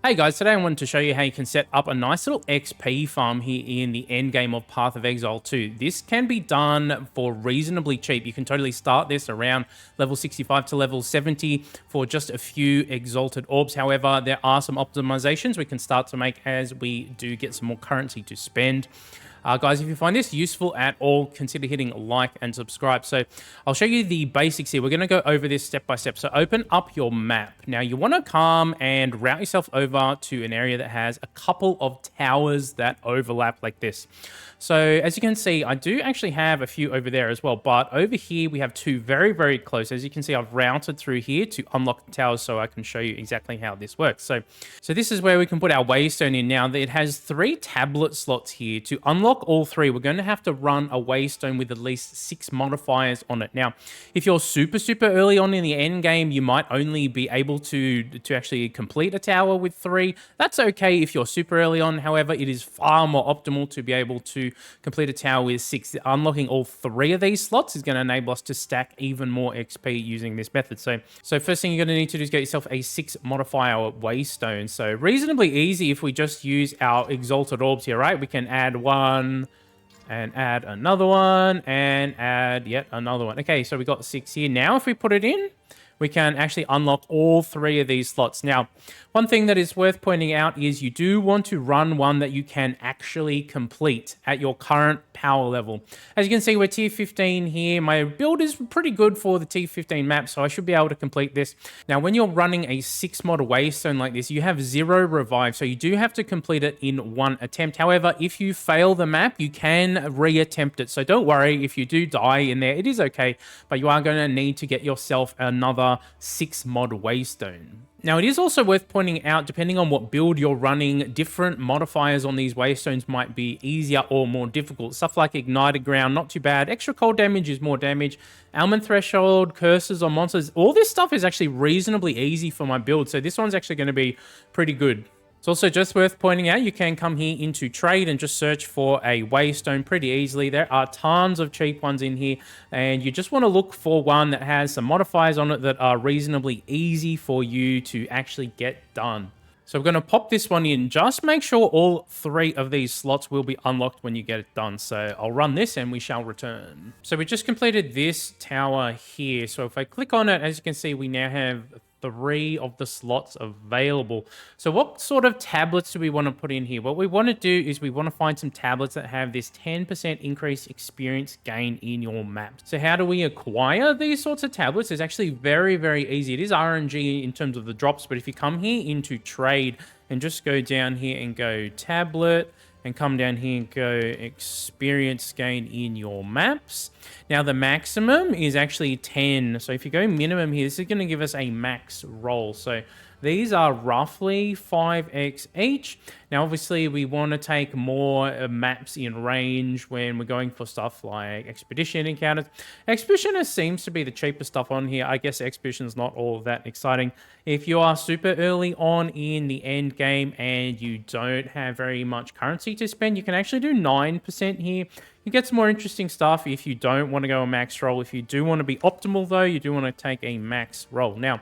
Hey guys, today I wanted to show you how you can set up a nice little XP farm here in the end game of Path of Exile 2. This can be done for reasonably cheap. You can totally start this around level 65 to level 70 for just a few exalted orbs. However, there are some optimizations we can start to make as we do get some more currency to spend. Guys, if you find this useful at all, consider hitting like and subscribe. So I'll show you the basics here. We're going to go over this step by step. So open up your map. Now you want to come and route yourself over to an area that has a couple of towers that overlap like this. So as you can see, I do actually have a few over there as well, but over here we have two very, very close. As you can see, I've routed through here to unlock the towers so I can show you exactly how this works. So this is where we can put our waystone in. Now it has 3 tablet slots here. To unlock all 3, we're going to have to run a waystone with at least 6 modifiers on it. Now, if you're super early on in the end game, you might only be able to actually complete a tower with 3. That's okay if you're super early on. However, it is far more optimal to be able to complete a tower with 6. Unlocking all 3 of these slots is going to enable us to stack even more XP using this method. So first thing you're going to need to do is get yourself a 6 modifier waystone. So reasonably easy if we just use our exalted orbs here, right? We can add 1 and add another one and add yet another one. Okay, so we got 6 here. Now if we put it in, we can actually unlock all 3 of these slots. Now, one thing that is worth pointing out is you do want to run one that you can actually complete at your current power level. As you can see, we're tier 15 here. My build is pretty good for the tier 15 map, so I should be able to complete this. Now, when you're running a 6 mod waystone like this, you have 0 revive, so you do have to complete it in 1 attempt. However, if you fail the map, you can re-attempt it. So don't worry if you do die in there, it is okay, but you are going to need to get yourself another 6 mod waystone. Now, it is also worth pointing out, depending on what build you're running, different modifiers on these waystones might be easier or more difficult. Stuff like Ignited Ground, not too bad. Extra cold damage is more damage. Ailment Threshold, Curses on monsters, all this stuff is actually reasonably easy for my build, so this one's actually going to be pretty good. It's also just worth pointing out, you can come here into trade and just search for a waystone pretty easily. There are tons of cheap ones in here, and you just want to look for one that has some modifiers on it that are reasonably easy for you to actually get done. So we're going to pop this one in. Just make sure all 3 of these slots will be unlocked when you get it done. So I'll run this and we shall return. So we just completed this tower here. So if I click on it, as you can see, we now have 3 of the slots available. So what sort of tablets do we want to put in here? What we want to do is we want to find some tablets that have this 10% increased experience gain in your map. So how do we acquire these sorts of tablets? It's actually very easy. It is RNG in terms of the drops, but if you come here into trade and just go down here and go tablet, and come down here and go experience gain in your maps. Now the maximum is actually 10. So if you go minimum here, this is going to give us a max roll. So these are roughly 5x each. Now, obviously, we want to take more maps in range when we're going for stuff like Expedition encounters. Expeditioner seems to be the cheapest stuff on here. I guess Expedition's not all that exciting. If you are super early on in the end game and you don't have very much currency to spend, you can actually do 9% here. You get some more interesting stuff if you don't want to go a max roll. If you do want to be optimal, though, you do want to take a max roll. Now,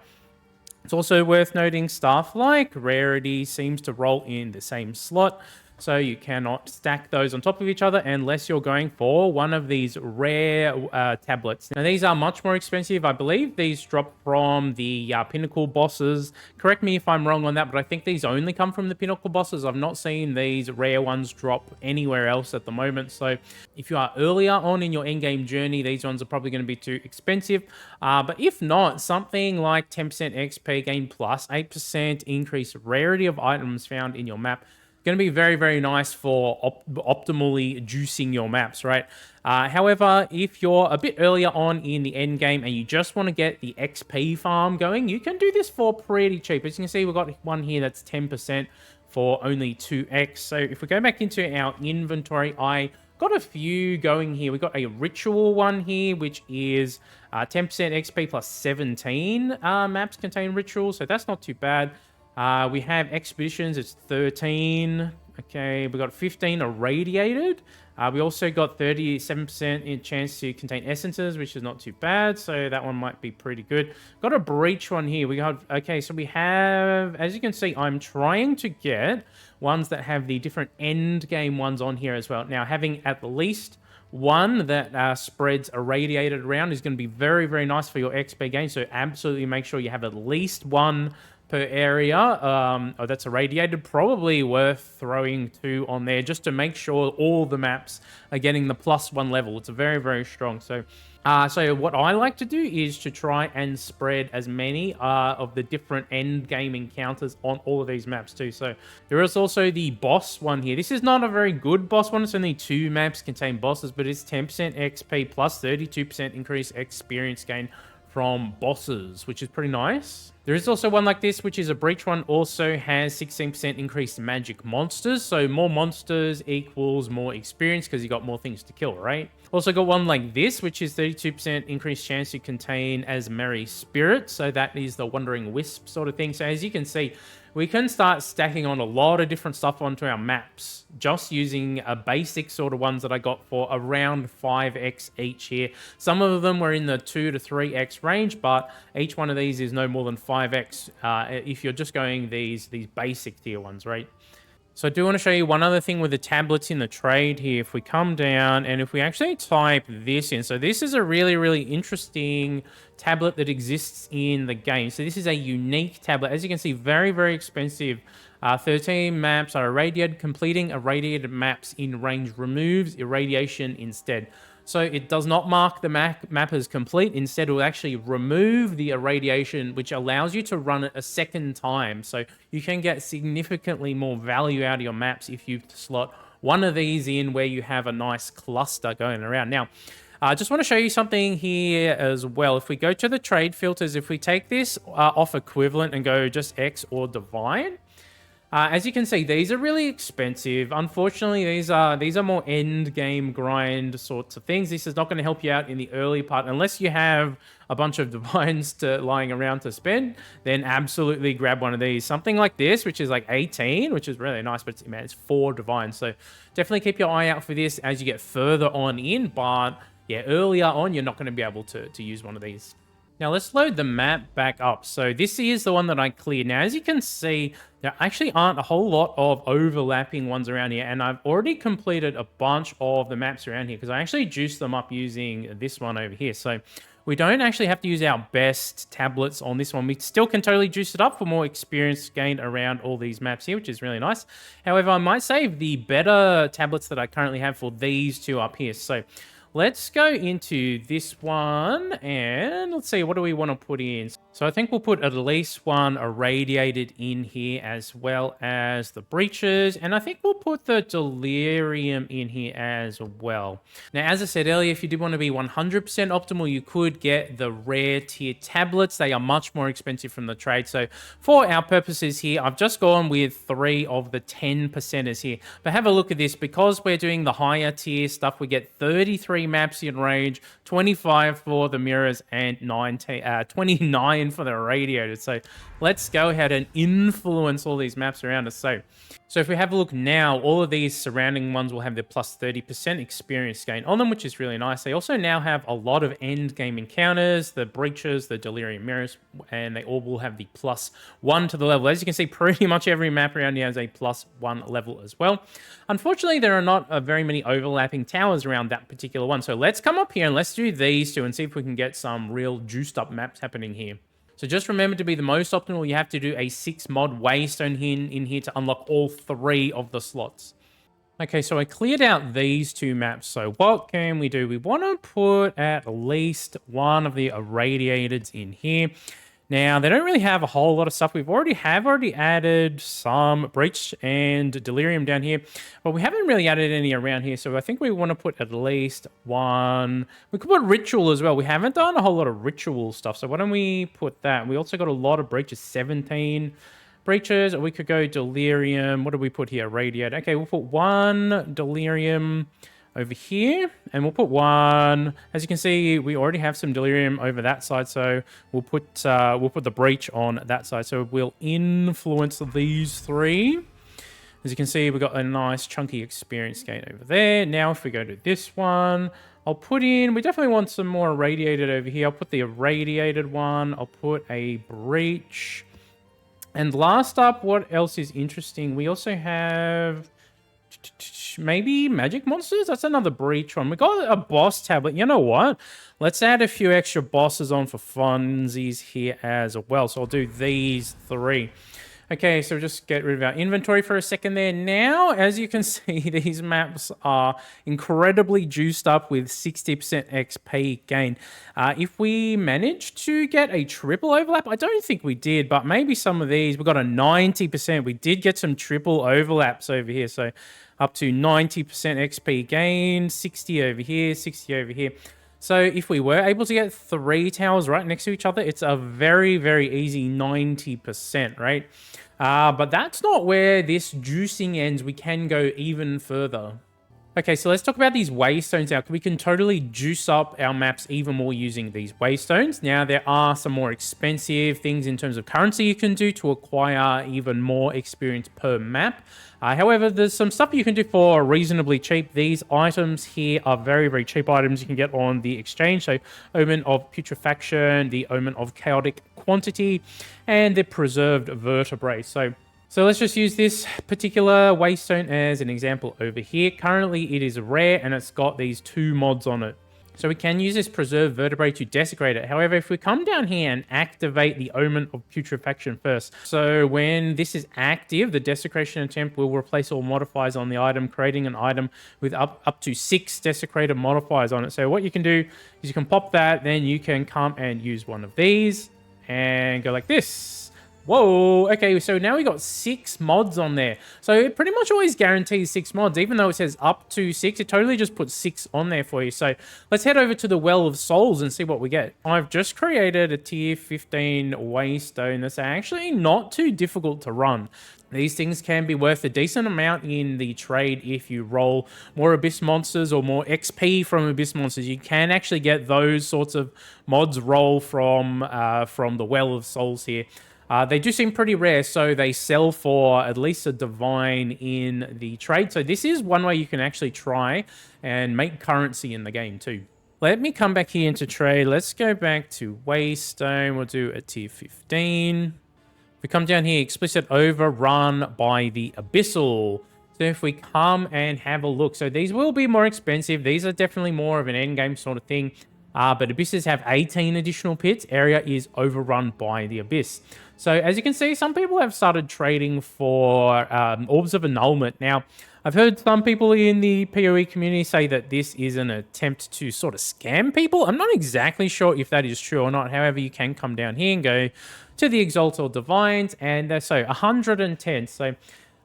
it's also worth noting stuff like rarity seems to roll in the same slot, so you cannot stack those on top of each other unless you're going for one of these rare tablets. Now, these are much more expensive. I believe these drop from the pinnacle bosses. Correct me if I'm wrong on that, but I think these only come from the pinnacle bosses. I've not seen these rare ones drop anywhere else at the moment. So if you are earlier on in your endgame journey, these ones are probably going to be too expensive. But if not, something like 10% XP gain plus 8% increased rarity of items found in your map, going to be very nice for optimally juicing your maps, right? However, if you're a bit earlier on in the end game and you just want to get the XP farm going, you can do this for pretty cheap. As you can see, we've got one here that's 10% for only 2x. So if we go back into our inventory, I got a few going here. We got a ritual one here, which is 10% XP plus 17 maps contain rituals, so that's not too bad. We have expeditions, it's 13. Okay, we got 15 irradiated. We also got 37% in chance to contain essences, which is not too bad. So that one might be pretty good. Got a breach one here. We got, okay, so we have, as you can see, I'm trying to get ones that have the different end game ones on here as well. Now, having at least one that spreads irradiated around is going to be very, very nice for your XP gain. So absolutely make sure you have at least one per area. Oh, that's irradiated. Probably worth throwing 2 on there just to make sure all the maps are getting the +1 level. It's very, very strong. So what I like to do is to try and spread as many of the different end game encounters on all of these maps too. So there is also the boss one here. This is not a very good boss one. It's only 2 maps contain bosses, but it's 10% XP plus 32% increased experience gain from bosses, which is pretty nice. There is also one like this, which is a breach one, also has 16% increased magic monsters. So more monsters equals more experience because you got more things to kill, right? Also got one like this, which is 32% increased chance to contain as merry spirits. So that is the wandering wisp sort of thing. So as you can see, we can start stacking on a lot of different stuff onto our maps, just using a basic sort of ones that I got for around 5x each here. Some of them were in the 2 to 3x range, but each one of these is no more than 5x if you're just going these basic tier ones, right? So I do want to show you one other thing with the tablets in the trade here. If we come down and if we actually type this in, so this is a really, really interesting tablet that exists in the game. So this is a unique tablet. As you can see, very, very expensive. 13 maps are irradiated. Completing irradiated maps in range removes irradiation instead. So it does not mark the map as complete. Instead, it will actually remove the irradiation, which allows you to run it a second time. So you can get significantly more value out of your maps if you slot one of these in where you have a nice cluster going around. Now, I just want to show you something here as well. If we go to the trade filters, if we take this off equivalent and go just X or divine, as you can see, these are really expensive. Unfortunately, these are more end game grind sorts of things. This is not going to help you out in the early part unless you have a bunch of divines lying around to spend. Then absolutely grab one of these. Something like this, which is like 18, which is really nice, but man, it's 4 divines. So definitely keep your eye out for this as you get further on in. But yeah, earlier on, you're not going to be able to use one of these. Now let's load the map back up. So this is the one that I cleared. Now, as you can see, there actually aren't a whole lot of overlapping ones around here. And I've already completed a bunch of the maps around here because I actually juiced them up using this one over here. So we don't actually have to use our best tablets on this one. We still can totally juice it up for more experience gained around all these maps here, which is really nice. However, I might save the better tablets that I currently have for these 2 up here. So let's go into this one and let's see, what do we want to put in? So I think we'll put at least one irradiated in here as well as the breaches. And I think we'll put the delirium in here as well. Now, as I said earlier, if you did want to be 100% optimal, you could get the rare tier tablets. They are much more expensive from the trade. So for our purposes here, I've just gone with 3 of the 10%ers here. But have a look at this. Because we're doing the higher tier stuff, we get 33 maps in range, 25 for the mirrors, and 29 for the radiators. So let's go ahead and influence all these maps around us. So if we have a look now, all of these surrounding ones will have the plus 30% experience gain on them, which is really nice. They also now have a lot of end game encounters, the breaches, the delirium mirrors, and they all will have the +1 to the level. As you can see, pretty much every map around here has a +1 level as well. Unfortunately, there are not very many overlapping towers around that particular one. So let's come up here and let's do these 2 and see if we can get some real juiced up maps happening here. So just remember, to be the most optimal, you have to do a 6 mod waystone in here to unlock all 3 of the slots. Okay, so I cleared out these 2 maps. So what can we do? We want to put at least one of the irradiateds in here. Now, they don't really have a whole lot of stuff. We've already added some breach and delirium down here, but we haven't really added any around here. So I think we want to put at least one. We could put ritual as well. We haven't done a whole lot of ritual stuff. So why don't we put that? We also got a lot of breaches, 17 breaches. Or we could go delirium. What do we put here? Radiate. Okay, we'll put 1 delirium over here, and we'll put 1. As you can see, we already have some delirium over that side, so we'll put the breach on that side. So we'll influence these 3. As you can see, we've got a nice chunky experience gain over there. Now, if we go to this one, I'll put in, we definitely want some more irradiated over here. I'll put the irradiated one. I'll put a breach. And last up, what else is interesting? We also have maybe magic monsters. That's another breach one. We got a boss tablet. You know what? Let's add a few extra bosses on for funsies here as well. So I'll do these 3. Okay, so just get rid of our inventory for a second there. Now, as you can see, these maps are incredibly juiced up with 60% XP gain. If we managed to get a triple overlap, I don't think we did, but maybe some of these, we got a 90%. We did get some triple overlaps over here, so up to 90% XP gain, 60 over here, 60 over here. So if we were able to get 3 towers right next to each other, it's a very, very easy 90%, right? But that's not where this juicing ends. We can go even further. Okay, so let's talk about these waystones now. We can totally juice up our maps even more using these waystones. Now, there are some more expensive things in terms of currency you can do to acquire even more experience per map. However, there's some stuff you can do for reasonably cheap. These items here are very, very cheap items you can get on the exchange. So, Omen of Putrefaction, the Omen of Chaotic Quantity, and the Preserved Vertebrae. So let's just use this particular waystone as an example over here. Currently, it is rare, and it's got these 2 mods on it. So we can use this Preserved Vertebrae to desecrate it. However, if we come down here and activate the Omen of Putrefaction first. So when this is active, the desecration attempt will replace all modifiers on the item, creating an item with up to 6 desecrated modifiers on it. So what you can do is you can pop that, then you can come and use one of these and go like this. Whoa, okay, so now we got 6 mods on there. So it pretty much always guarantees 6 mods. Even though it says up to 6, it totally just puts 6 on there for you. So let's head over to the Well of Souls and see what we get. I've just created a tier 15 waystone that's actually not too difficult to run. These things can be worth a decent amount in the trade if you roll more Abyss monsters or more XP from Abyss monsters. You can actually get those sorts of mods roll from the Well of Souls here. They do seem pretty rare, so they sell for at least a divine in the trade. So this is one way you can actually try and make currency in the game too. Let me come back here into trade. Let's go back to Waystone. We'll do a tier 15. If we come down here, explicit overrun by the Abyssal. So if we come and have a look, so these will be more expensive. These are definitely more of an endgame sort of thing. But Abysses have 18 additional pits. Area is overrun by the Abyss. So as you can see, some people have started trading for orbs of annulment. Now, I've heard some people in the PoE community say that this is an attempt to sort of scam people. I'm not exactly sure if that is true or not. However, you can come down here and go to the Exalted Divines, and so 110. So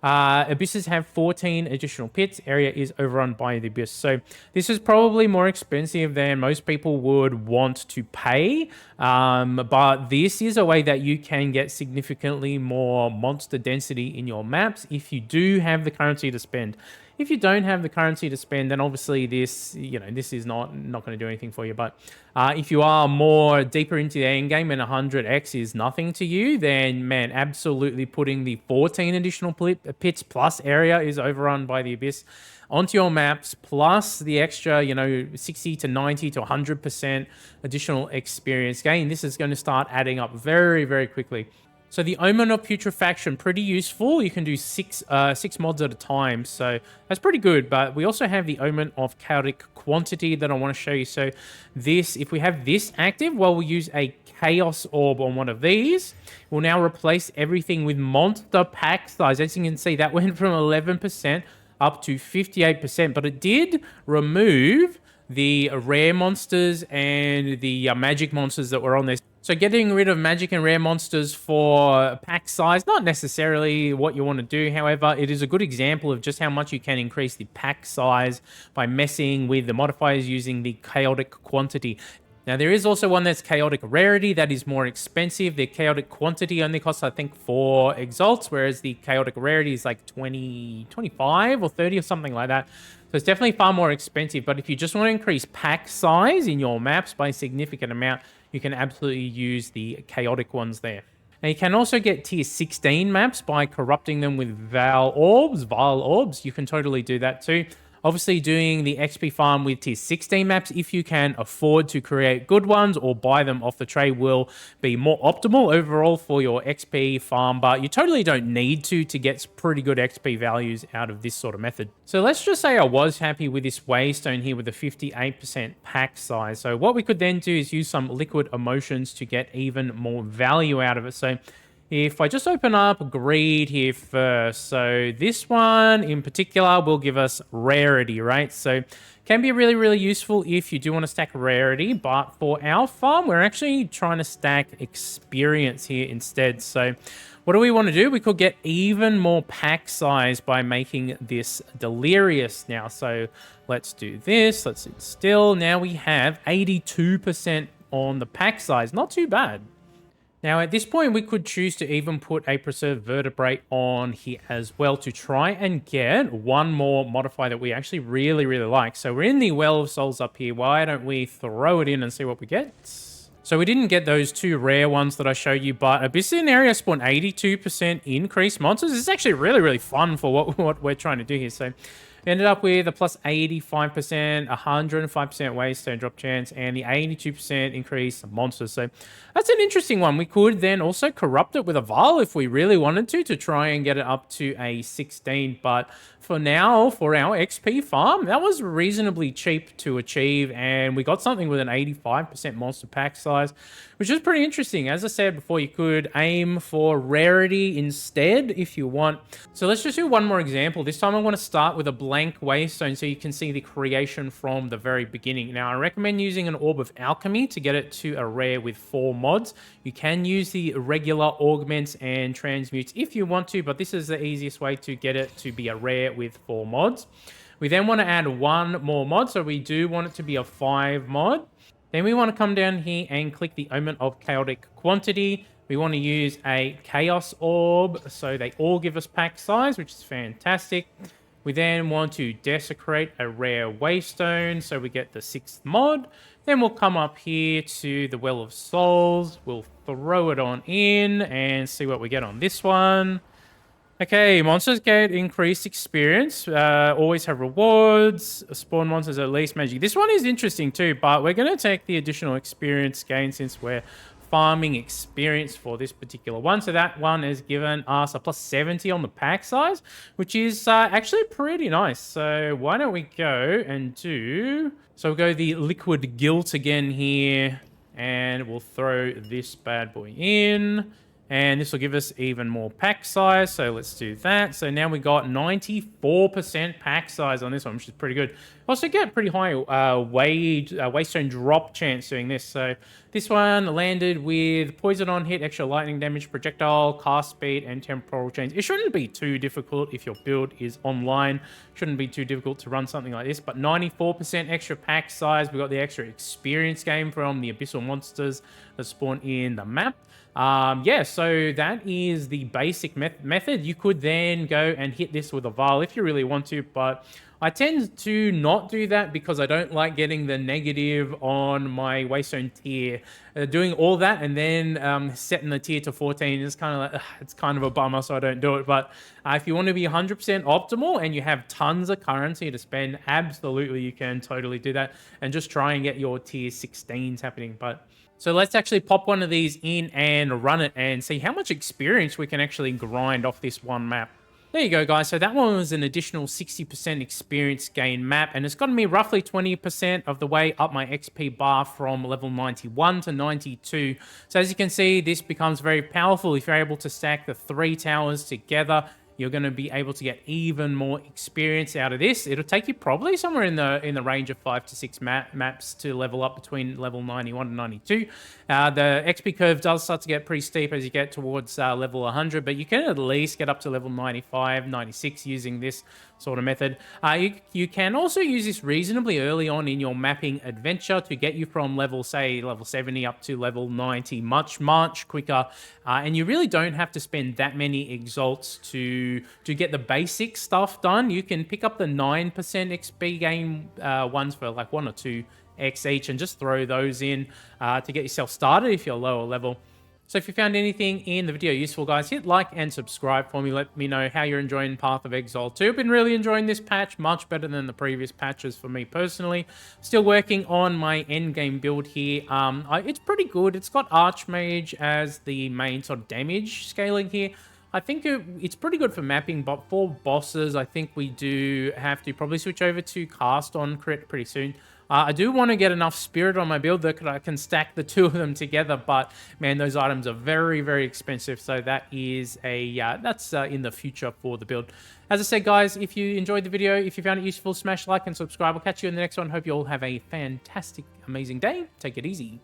Abysses have 14 additional pits. Area is overrun by the Abyss. So this is probably more expensive than most people would want to pay. But this is a way that you can get significantly more monster density in your maps if you do have the currency to spend. If you don't have the currency to spend, then obviously this, this is not going to do anything for you. But if you are more deeper into the end game and 100x is nothing to you, then man, absolutely putting the 14 additional pits plus area is overrun by the Abyss onto your maps, plus the extra, 60 to 90 to 100% additional experience gain. This is going to start adding up very, very quickly. So the Omen of Putrefaction, pretty useful. You can do six mods at a time, so that's pretty good. But we also have the Omen of Chaotic Quantity that I want to show you. So this, if we have this active, well, we'll use a Chaos Orb on one of these. We'll now replace everything with monster pack size. As you can see, that went from 11% up to 58%, but it did remove the rare monsters and the magic monsters that were on this. So getting rid of magic and rare monsters for pack size, not necessarily what you want to do. However, it is a good example of just how much you can increase the pack size by messing with the modifiers using the chaotic quantity. Now, there is also one that's chaotic rarity that is more expensive. The chaotic quantity only costs, I think, 4 exalts, whereas the chaotic rarity is like 25 or 30 or something like that. So it's definitely far more expensive. But if you just want to increase pack size in your maps by a significant amount, you can absolutely use the chaotic ones there. Now you can also get tier 16 maps by corrupting them with Vile Orbs. You can totally do that too. Obviously, doing the XP farm with tier 16 maps, if you can afford to create good ones or buy them off the trade, will be more optimal overall for your XP farm, but you totally don't need to get pretty good XP values out of this sort of method. So let's just say I was happy with this Waystone here with a 58% pack size. So what we could then do is use some liquid emotions to get even more value out of it. So if I just open up greed here first, so this one in particular will give us rarity, right? So can be really, really useful if you do want to stack rarity, but for our farm, we're actually trying to stack experience here instead. So what do we want to do? We could get even more pack size by making this delirious now. So let's do this. Let's sit still. Now we have 82% on the pack size. Not too bad. Now, at this point, we could choose to even put a preserved vertebrate on here as well to try and get one more modifier that we actually really, really like. So we're in the Well of Souls up here. Why don't we throw it in and see what we get? So we didn't get those two rare ones that I showed you, but Abyssinian Area spawned 82% increased monsters. It's actually really, really fun for what we're trying to do here. So ended up with a plus 85%, 105% Waystone drop chance, and the 82% increase monsters. So that's an interesting one. We could then also corrupt it with a Vile if we really wanted to try and get it up to a 16. But for now, for our XP farm, that was reasonably cheap to achieve, and we got something with an 85% monster pack size, which is pretty interesting. As I said before, you could aim for rarity instead if you want. So let's just do one more example. This time I want to start with a blank Waystone so you can see the creation from the very beginning. Now, I recommend using an Orb of Alchemy to get it to a rare with 4 mods. You can use the regular augments and transmutes if you want to, but this is the easiest way to get it to be a rare with 4 mods. We then want to add one more mod, so we do want it to be a 5 mod. Then we want to come down here and click the Omen of Chaotic Quantity. We want to use a Chaos Orb, so they all give us pack size, which is fantastic. We then want to desecrate a rare Waystone, so we get the 6th mod. Then we'll come up here to the Well of Souls. We'll throw it on in and see what we get on this one. Okay, monsters get increased experience. Always have rewards. Spawn monsters at least magic. This one is interesting too, but we're going to take the additional experience gain since we're farming experience for this particular one. So that one has given us a plus 70 on the pack size, which is actually pretty nice. So why don't we go and do... So we'll go the liquid guilt again here, and we'll throw this bad boy in. And this will give us even more pack size, so let's do that. So now we got 94% pack size on this one, which is pretty good. Also get pretty high Waystone drop chance doing this. So this one landed with poison on hit, extra lightning damage, projectile, cast speed, and temporal change. It shouldn't be too difficult if your build is online. Shouldn't be too difficult to run something like this, but 94% extra pack size. We got the extra experience gain from the abyssal monsters that spawn in the map. Yeah, so that is the basic method. You could then go and hit this with a Vile if you really want to, but I tend to not do that because I don't like getting the negative on my Waystone tier. Doing all that and then setting the tier to 14 is kind of like, it's kind of a bummer, so I don't do it. But if you want to be 100% optimal and you have tons of currency to spend, absolutely you can totally do that and just try and get your tier 16s happening. But so let's actually pop one of these in and run it and see how much experience we can actually grind off this one map. There you go, guys. So that one was an additional 60% experience gain map, and it's gotten me roughly 20% of the way up my XP bar from level 91 to 92. So as you can see, this becomes very powerful. If you're able to stack the 3 towers together, you're going to be able to get even more experience out of this. It'll take you probably somewhere in the range of 5 to 6 maps to level up between level 91 and 92. The XP curve does start to get pretty steep as you get towards level 100, but you can at least get up to level 95, 96 using this sort of method. You can also use this reasonably early on in your mapping adventure to get you from level 70 up to level 90 much quicker. And you really don't have to spend that many exalts to get the basic stuff done. You can pick up the 9% XP gain ones for like 1 or 2x each and just throw those in to get yourself started if you're lower level. So if you found anything in the video useful, guys, hit like and subscribe for me. Let me know how you're enjoying Path of Exile 2. I've been really enjoying this patch, much better than the previous patches for me personally. Still working on my endgame build here. It's pretty good. It's got Archmage as the main sort of damage scaling here. I think it's pretty good for mapping, but for bosses, I think we do have to probably switch over to cast on crit pretty soon. I do want to get enough spirit on my build that I can stack the two of them together, but man, those items are very, very expensive. So that is that's in the future for the build. As I said, guys, if you enjoyed the video, if you found it useful, smash like and subscribe. I'll catch you in the next one. Hope you all have a fantastic, amazing day. Take it easy.